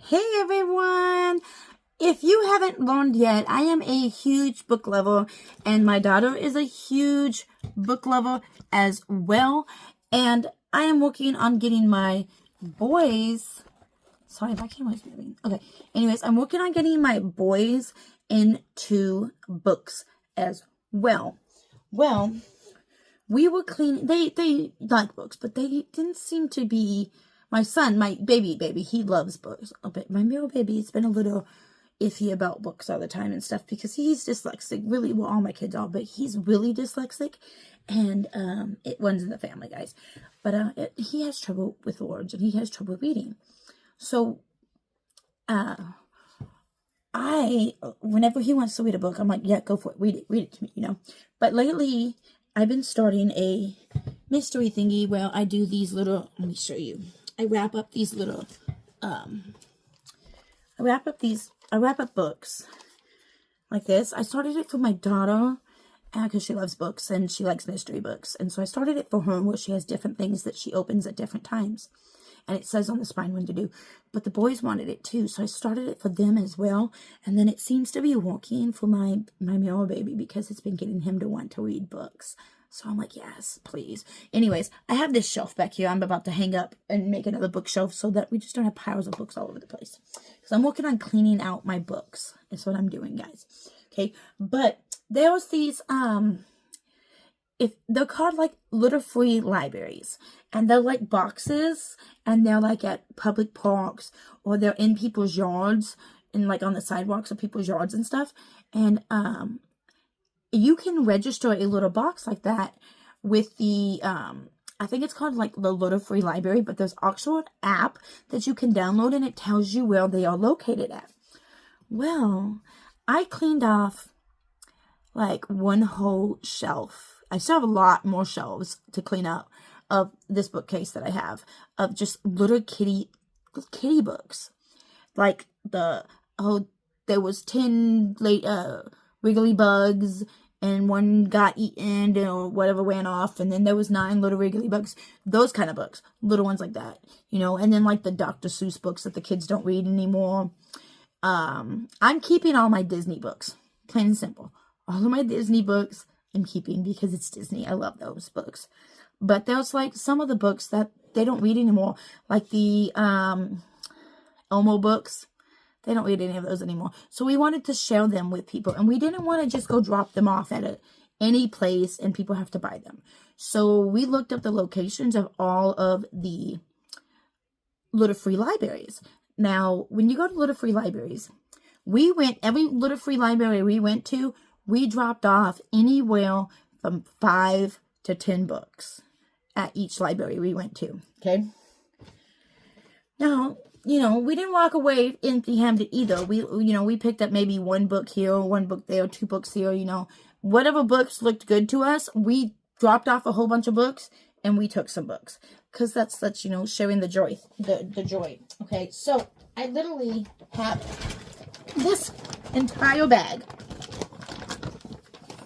Hey everyone! If you haven't learned yet, I am a huge book lover and my daughter is a huge book lover as well. And I am working on getting my boys, sorry, my camera's moving. Okay, anyways, I'm working on getting my boys into books as well. Well, we were cleaning, they like books, but they didn't seem to be. My son, my baby, he loves books. But my middle baby's been a little iffy about books all the time and stuff because he's dyslexic. Really, well, all my kids are, but he's really dyslexic. And it runs in the family, guys. But he has trouble with words and he has trouble reading. So, whenever he wants to read a book, I'm like, yeah, go for it. Read it to me, you know. But lately, I've been starting a mystery thingy where I do these little, let me show you. I wrap up these little, I wrap up books like this. I started it for my daughter because she loves books and she likes mystery books. And so I started it for her where she has different things that she opens at different times. And it says on the spine when to do. But the boys wanted it too. So I started it for them as well. And then it seems to be working for my male baby because it's been getting him to want to read books. So I'm like, yes, please. Anyways, I have this shelf back here I'm about to hang up and make another bookshelf so that we just don't have piles of books all over the place. Because I'm working on cleaning out my books. That's what I'm doing, guys. Okay, but there was these, if they're called like litter-free libraries. And they're like boxes. And they're like at public parks. Or they're in people's yards. And like on the sidewalks of people's yards and stuff. And, you can register a little box like that with the, I think it's called like the litter-free library, but there's also an app that you can download and it tells you where they are located at. Well, I cleaned off like one whole shelf. I still have a lot more shelves to clean up of this bookcase that I have of just little kitty books. Like there was 10 Wiggly Bugs, and one got eaten or whatever ran off, and then there was 9 little Wiggly Bugs. Those kind of books, little ones like that, you know. And then like the Dr. Seuss books that the kids don't read anymore. I'm keeping all my Disney books, plain and simple. All of my Disney books I'm keeping because it's Disney. I love those books. But there's like some of the books that they don't read anymore, like the Elmo books. They don't read any of those anymore. So we wanted to share them with people. And we didn't want to just go drop them off at any place and people have to buy them. So we looked up the locations of all of the litter-free libraries. Now, when you go to litter-free libraries, every litter-free library we went to, we dropped off anywhere from 5 to 10 books at each library we went to. Okay? Now, you know, we didn't walk away empty-handed either. We picked up maybe 1 book here, 1 book there, 2 books here, you know. Whatever books looked good to us, we dropped off a whole bunch of books and we took some books. Because that's, you know, sharing the joy, the joy. Okay, so I literally have this entire bag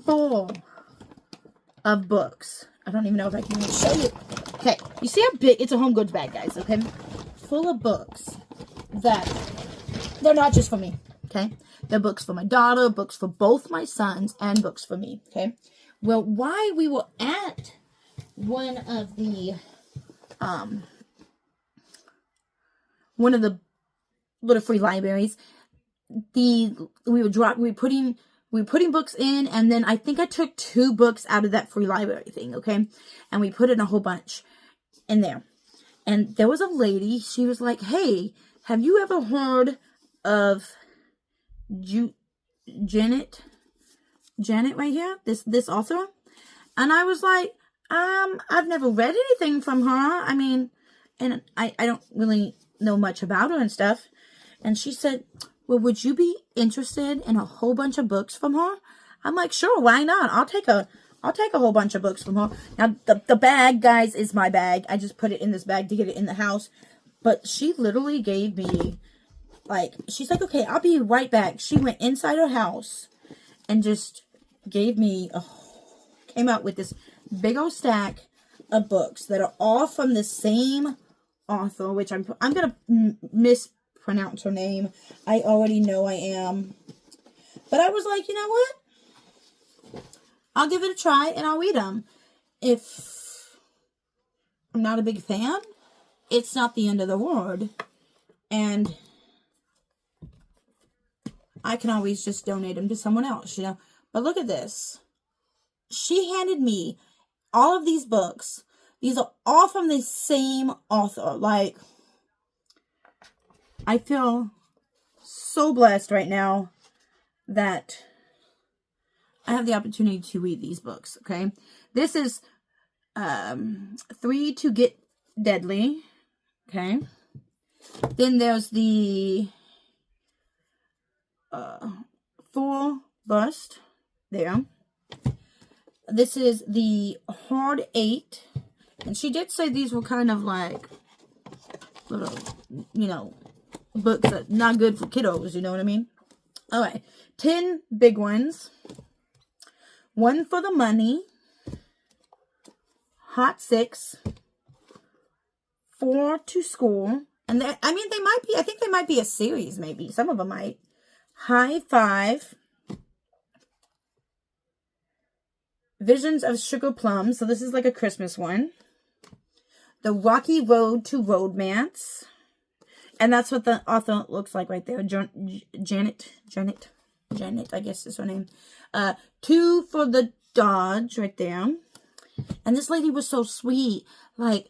full of books. I don't even know if I can even show you. Okay, you see how big, it's a home goods bag, guys, okay? Full of books that they're not just for me, okay? They're books for my daughter, books for both my sons, and books for me, okay? Well, while we were at one of the litter-free libraries, we were putting books in, and then I think I took 2 books out of that free library thing, okay? And we put in a whole bunch in there. And there was a lady, she was like, hey, have you ever heard of Janet right here? This author? And I was like, I've never read anything from her. I mean, and I don't really know much about her and stuff. And she said, well, would you be interested in a whole bunch of books from her? I'm like, sure, why not? I'll take a whole bunch of books from her. Now, the bag, guys, is my bag. I just put it in this bag to get it in the house. But she literally gave me, like, she's like, okay, I'll be right back. She went inside her house and just gave me, came out with this big old stack of books that are all from the same author, which I'm going to pronounce her name. I already know I am. But I was like, you know what? I'll give it a try and I'll read them. If I'm not a big fan, it's not the end of the world. And I can always just donate them to someone else, you know. But look at this. She handed me all of these books. These are all from the same author. Like, I feel so blessed right now that I have the opportunity to read these books, okay? This is 3 to Get Deadly, okay? Then there's the Full Bust there. This is the Hard 8. And she did say these were kind of like little, you know, books that not good for kiddos, you know what I mean? All right. 10 big ones. 1 for the Money. Hot 6. 4 to School. And I mean, they might be, I think they might be a series, maybe. Some of them might. High 5. Visions of Sugar Plum. So this is like a Christmas one. The Rocky Road to Romance. And that's what the author looks like right there. Janet, I guess is her name. 2 for the Dodge right there. And this lady was so sweet. Like,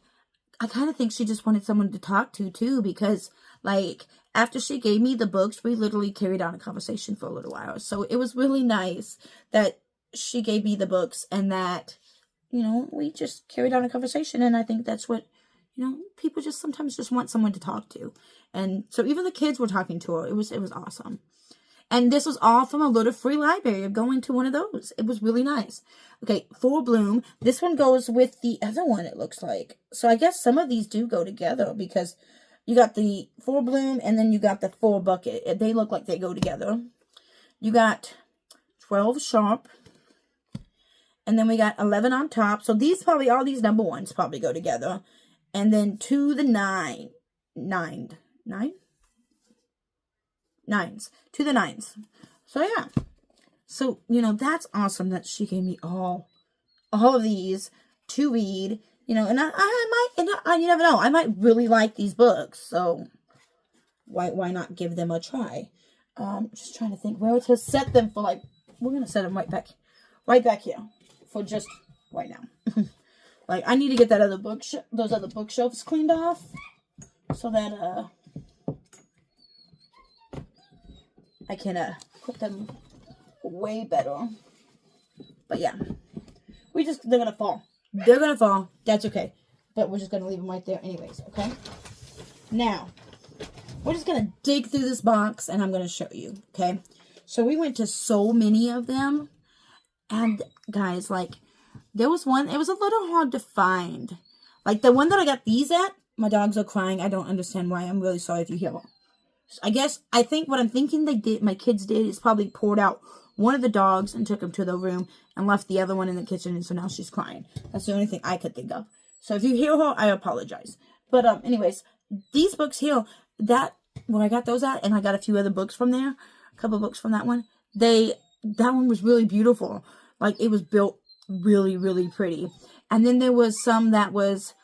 I kind of think she just wanted someone to talk to, too. Because, like, after she gave me the books, we literally carried on a conversation for a little while. So it was really nice that she gave me the books and that, you know, we just carried on a conversation. And I think that's what, you know, people just sometimes just want someone to talk to. And so even the kids were talking to her. It was awesome. And this was all from a little free library of going to one of those. It was really nice. Okay, Full Bloom. This one goes with the other one, it looks like. So I guess some of these do go together because you got the Full Bloom and then you got the Full Bucket. They look like they go together. You got 12 Sharp. And then we got 11 on top. So these probably, all these number ones probably go together. And then to the 9. 9? Nines. To the 9s. So yeah. So, you know, that's awesome that she gave me all of these to read. You know, and I might, and you never know, I might really like these books. So why not give them a try? Just trying to think where to set them for, like, we're going to set them right back here for just right now. Like, I need to get that other those other bookshelves cleaned off so that I can put them way better. But yeah, they're gonna fall. They're gonna fall. That's okay. But we're just gonna leave them right there anyways. Okay. Now we're just gonna dig through this box and I'm gonna show you. Okay. So we went to so many of them, and guys, like, there was one, it was a little hard to find. Like, the one that I got these at, my dogs are crying. I don't understand why. I'm really sorry if you hear them. I think what I'm thinking my kids did is probably poured out one of the dogs and took him to the room and left the other one in the kitchen. And so now she's crying. That's the only thing I could think of. So if you hear her, I apologize. But anyways, these books here, when I got those at, and I got a few other books from there, a couple books from that one, that one was really beautiful. Like, it was built really, really pretty. And then there was some that was,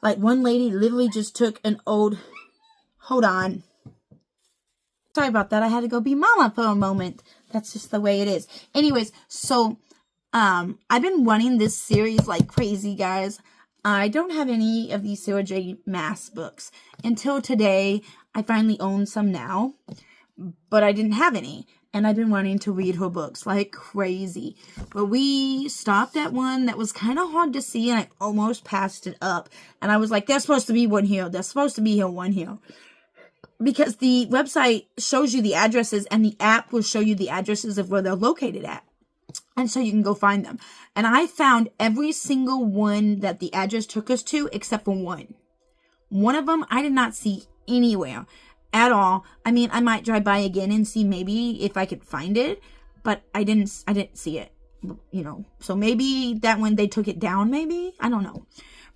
like, one lady literally just took an old, hold on. Sorry about that. I had to go be mama for a moment. That's just the way it is. Anyways, so, I've been running this series like crazy, guys. I don't have any of these Sarah J. Maas books. Until today, I finally own some now. But I didn't have any. And I've been wanting to read her books like crazy. But we stopped at one that was kind of hard to see. And I almost passed it up. And I was like, there's supposed to be one here. There's supposed to be one here. Because the website shows you the addresses. And the app will show you the addresses of where they're located at. And so you can go find them. And I found every single one that the address took us to except for one. One of them I did not see anywhere at all. I mean, I might drive by again and see maybe if I could find it, but I didn't see it, you know. So maybe that one they took it down, maybe, I don't know.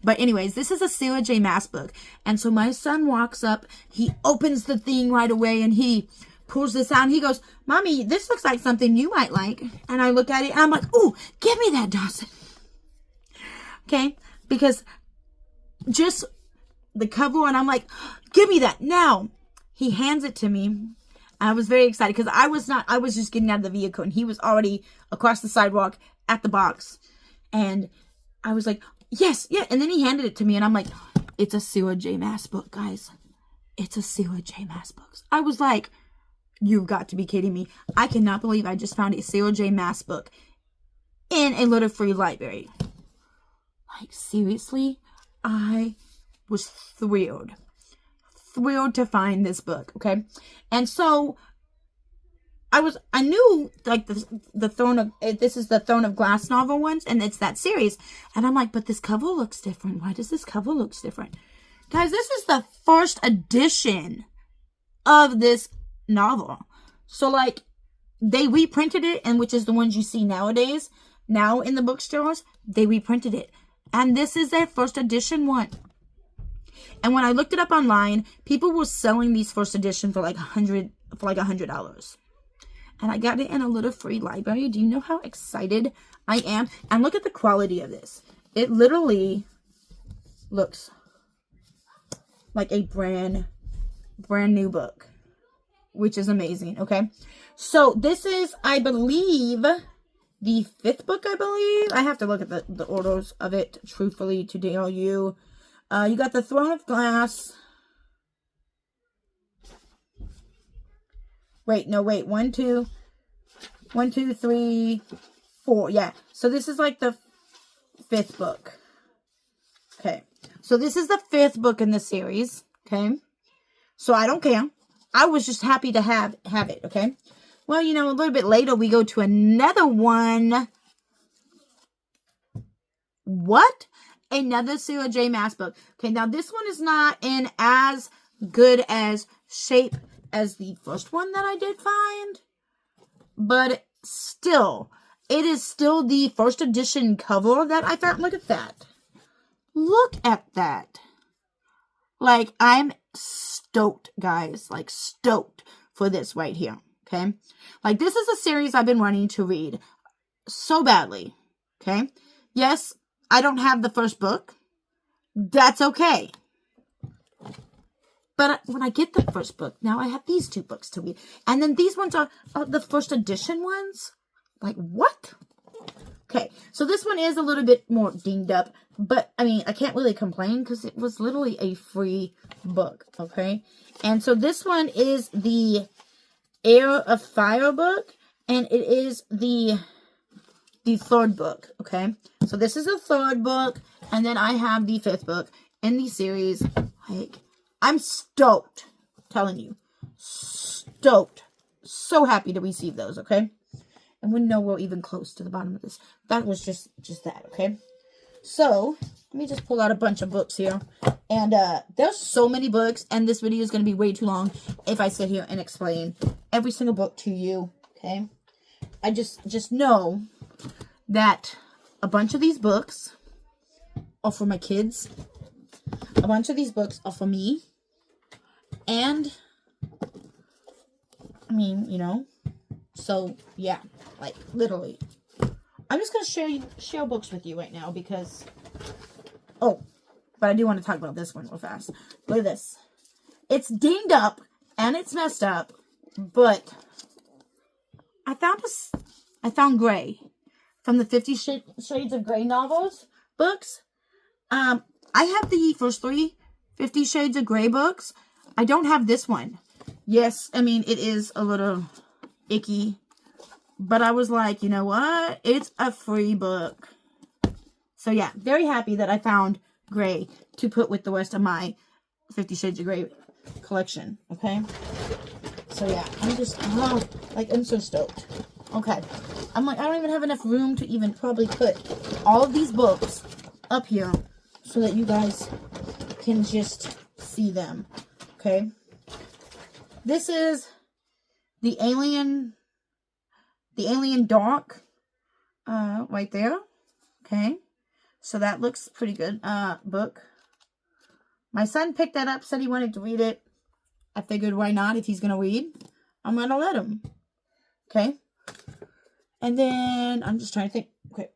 But anyways, this is a Sarah J. Maas book. And so my son walks up, he opens the thing right away, and he pulls this out, and he goes, Mommy, this looks like something you might like. And I look at it, and I'm like, ooh, give me that, Dawson. Okay? Because just the cover, and I'm like, give me that now. He hands it to me. I was very excited because I was just getting out of the vehicle, and he was already across the sidewalk at the box. And I was like, yes, yeah. And then he handed it to me, and I'm like, it's a Sarah J. Maas book, guys. It's a Sarah J. Maas book. I was like, you've got to be kidding me. I cannot believe I just found a Sarah J. Maas book in a little free library. Like, seriously, I was thrilled to find this book, okay? And so I knew like this is the Throne of Glass novel ones, and it's that series. And I'm like, but this cover looks different. Why does this cover look different? Guys, this is the first edition of this novel. So like they reprinted it, and which is the ones you see nowadays, now in the bookstores, they reprinted it. And this is their first edition one. And when I looked it up online, people were selling these first edition for like $100. And I got it in a little free library. Do you know how excited I am? And look at the quality of this. It literally looks like a brand new book, which is amazing. Okay. So this is, I believe, the 5th book, I believe. I have to look at the orders of it, truthfully, to tell you. You got the Throne of Glass. Wait, no, wait. 1, 2, 3, 4. Yeah. So this is like the 5th book. Okay. So this is the 5th book in the series. Okay. So I don't care. I was just happy to have it. Okay. Well, you know, a little bit later, we go to another one. What? Another Sarah J. Maas book. Okay, now this one is not in as good as shape as the first one that I did find. But still, it is still the first edition cover that I found. Look at that. Look at that. Like, I'm stoked, guys. Like, stoked for this right here. Okay? Like, this is a series I've been wanting to read so badly. Okay? Yes, I don't have the first book. That's okay. But when I get the first book, now I have these 2 books to read. And then these ones are the first edition ones. Like, what? Okay, so this one is a little bit more dinged up. But, I mean, I can't really complain because it was literally a free book. Okay? And so this one is the Heir of Fire book. And it is the 3rd book, okay? So this is the 3rd book, and then I have the 5th book in the series. Like, I'm stoked, telling you, stoked, so happy to receive those, okay? And we know we're even close to the bottom of this. That was just that, okay? So let me just pull out a bunch of books here, and there's so many books, and this video is going to be way too long if I sit here and explain every single book to you, okay? I just know that a bunch of these books are for my kids. A bunch of these books are for me. And, I mean, you know. So, yeah. Like, literally. I'm just going to share books with you right now because... Oh, but I do want to talk about this one real fast. Look at this. It's dinged up and it's messed up. But I found Gray. From the 50 Shades of Grey novels, books. I have the first 3 50 Shades of Grey books. I don't have this one. Yes, I mean, it is a little icky. But I was like, you know what? It's a free book. So yeah, very happy that I found Gray to put with the rest of my 50 Shades of Grey collection. Okay? So yeah, I'm so stoked. Okay, I'm like, I don't even have enough room to even probably put all of these books up here so that you guys can just see them, okay? This is the Alien Dark, right there, okay? So that looks pretty good. Book. My son picked that up, said he wanted to read it. I figured why not? If he's going to read, I'm going to let him. Okay. And then I'm just trying to think. Okay.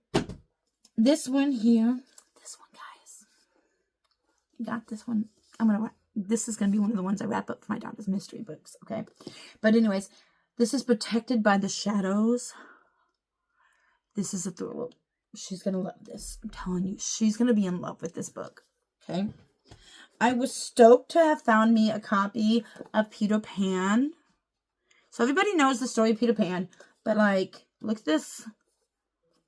This one here. This one, guys. Got this one. This is going to be one of the ones I wrap up for my daughter's mystery books. Okay. But anyways, this is Protected by the Shadows. This is a thriller. She's going to love this. I'm telling you. She's going to be in love with this book. Okay. I was stoked to have found me a copy of Peter Pan. So everybody knows the story of Peter Pan. But like, look at this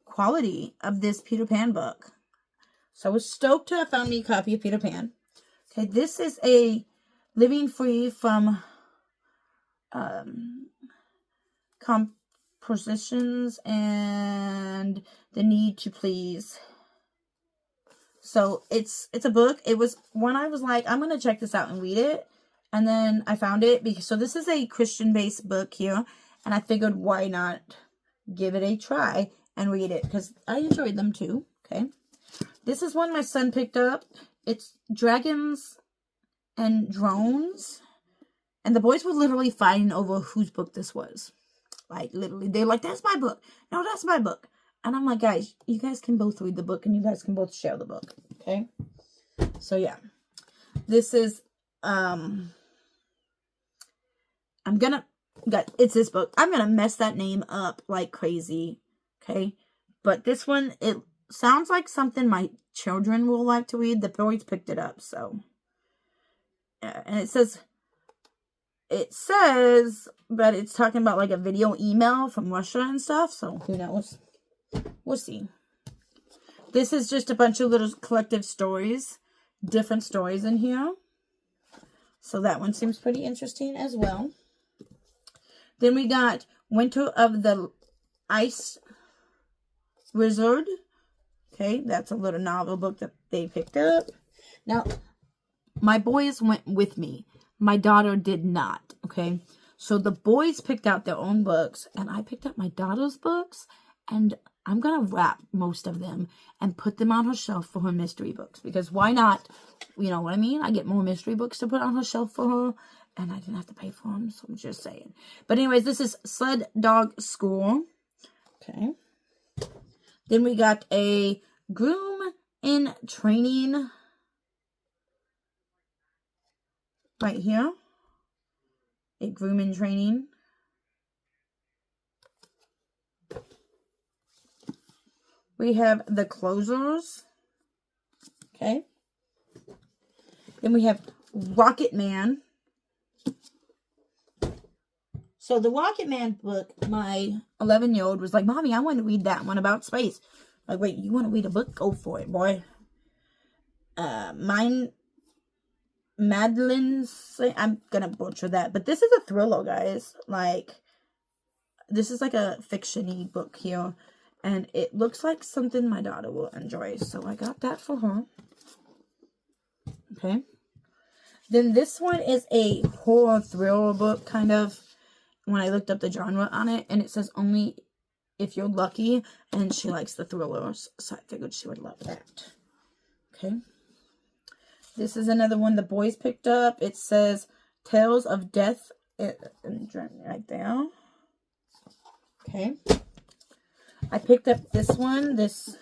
quality of this Peter Pan book. So I was stoked to have found me a copy of Peter Pan. Okay, this is a Living Free from Compositions and the Need to Please. So it's a book. It was when I was like, I'm gonna check this out and read it, and then I found it because so this is a Christian-based book here, and I figured why not give it a try and read it because I enjoyed them too. Okay, this is one my son picked up. It's Dragons and Drones, and the boys were literally fighting over whose book this was. Like literally, they're like, "That's my book. No, that's my book." And I'm like, guys, you guys can both read the book and you guys can both share the book. Okay. So yeah, this is, it's this book. I'm going to mess that name up like crazy. Okay. But this one, it sounds like something my children will like to read. The boys picked it up. So, yeah. And it says, but it's talking about like a video email from Russia and stuff. So who knows? We'll see. This is just a bunch of little collective stories. Different stories in here. So that one seems pretty interesting as well. Then we got Winter of the Ice Wizard. Okay, that's a little novel book that they picked up. Now, my boys went with me. My daughter did not. Okay, so the boys picked out their own books. And I picked up my daughter's books. And I'm going to wrap most of them and put them on her shelf for her mystery books. Because why not? You know what I mean? I get more mystery books to put on her shelf for her. And I didn't have to pay for them. So I'm just saying. But anyways, this is Sled Dog School. Okay. Then we got a Groom in Training. Right here. A Groom in Training. We have The Closers. Okay. Then we have Rocket Man. So the Rocket Man book, my 11-year-old was like, Mommy, I want to read that one about space. Like, wait, you want to read a book? Go for it, boy. Madeline's, I'm going to butcher that. But this is a thriller, guys. Like, this is like a fiction-y book here. And it looks like something my daughter will enjoy. So I got that for her. Okay. Then this one is a horror thriller book, kind of. When I looked up the genre on it. And it says Only If You're Lucky. And she likes the thrillers. So I figured she would love that. Okay. This is another one the boys picked up. It says Tales of Death. Right there. Okay. I picked up this one, this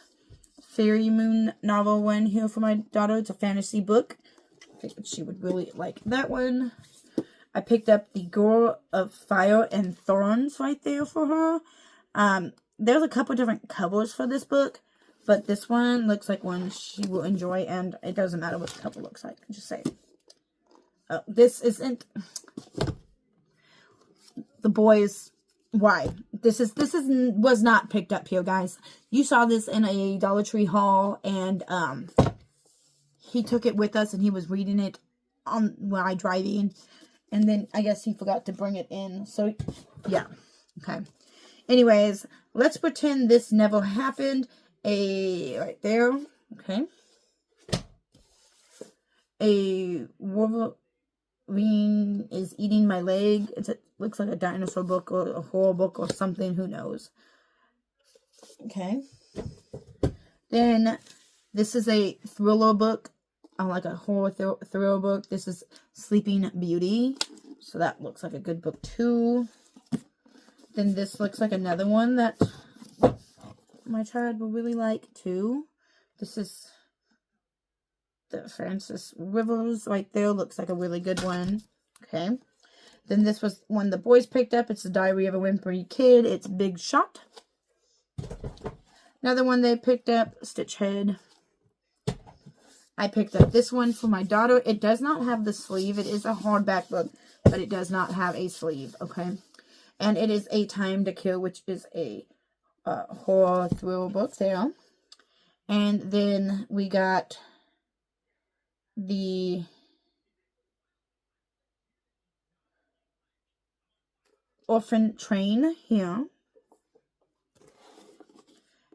Fairy Moon novel one here for my daughter. It's a fantasy book. I figured she would really like that one. I picked up The Girl of Fire and Thorns right there for her. There's a couple different covers for this book, but this one looks like one she will enjoy, and it doesn't matter what the cover looks like. Just say it. Oh, this isn't the boys. Why? This was not picked up here, guys. You saw this in a Dollar Tree haul, and he took it with us, and he was reading it while driving, and then I guess he forgot to bring it in. So, yeah. Okay. Anyways, let's pretend this never happened. Right there. Okay. A Wolverine is eating my leg. It looks like a dinosaur book or a horror book or something. Who knows? Okay. Then This is a thriller book, like a horror thriller book. This is Sleeping Beauty. So that looks like a good book too. Then this looks like another one that my child will really like too. This is the Francis Rivers right there. Looks like a really good one. Okay. Then this was one the boys picked up. It's The Diary of a Wimpy Kid. It's Big Shot. Another one they picked up, Stitch Head. I picked up this one for my daughter. It does not have the sleeve. It is a hardback book, but it does not have a sleeve, okay? And it is A Time to Kill, which is a horror thriller book there. And then we got the Orphan Train here.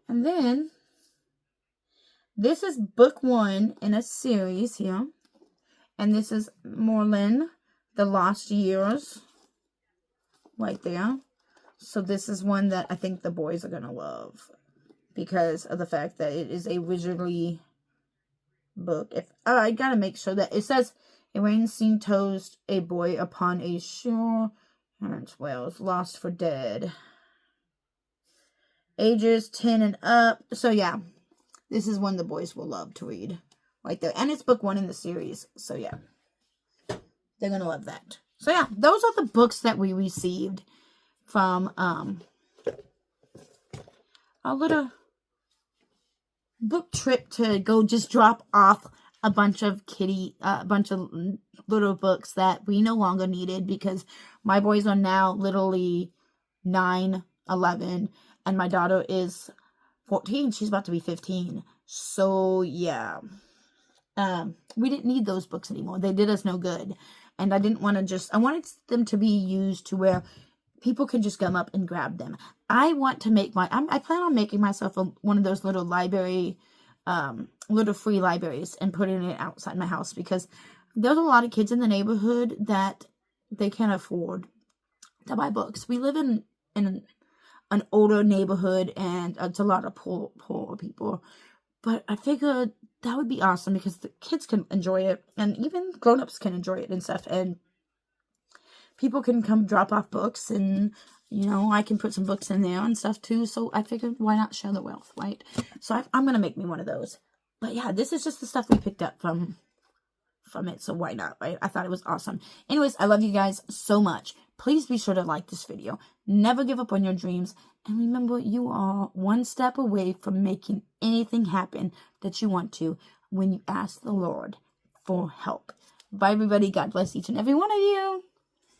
And then this is book 1 in a series here. And this is Morlin, The Lost Years. Right there. So this is one that I think the boys are going to love. Because of the fact that it is a wizardly book. I got to make sure that it says, a rain scene toast a boy upon a shore. Wales, lost for dead. Ages 10 and up. So yeah, this is one the boys will love to read. Right there. And it's book 1 in the series. So yeah, they're going to love that. So yeah, those are the books that we received from our little book trip to go just drop off a bunch of little books that we no longer needed, because my boys are now literally 9, 11, and my daughter is 14. She's about to be 15. So yeah, we didn't need those books anymore. They did us no good. And I didn't want to just, I wanted them to be used to where people can just come up and grab them. I want to make I plan on making myself one of those little library, little free libraries, and putting it outside my house, because there's a lot of kids in the neighborhood that they can't afford to buy books. We live in an older neighborhood, and it's a lot of poor people. But I figured that would be awesome, because the kids can enjoy it, and even grown-ups can enjoy it and stuff, and people can come drop off books, and, you know, I can put some books in there and stuff too. So I figured, why not share the wealth, right? So I'm going to make me one of those. But yeah, this is just the stuff we picked up from it, so why not, right? I thought it was awesome. Anyways, I love you guys so much. Please be sure to like this video. Never give up on your dreams. And remember, you are one step away from making anything happen that you want to when you ask the Lord for help. Bye, everybody. God bless each and every one of you.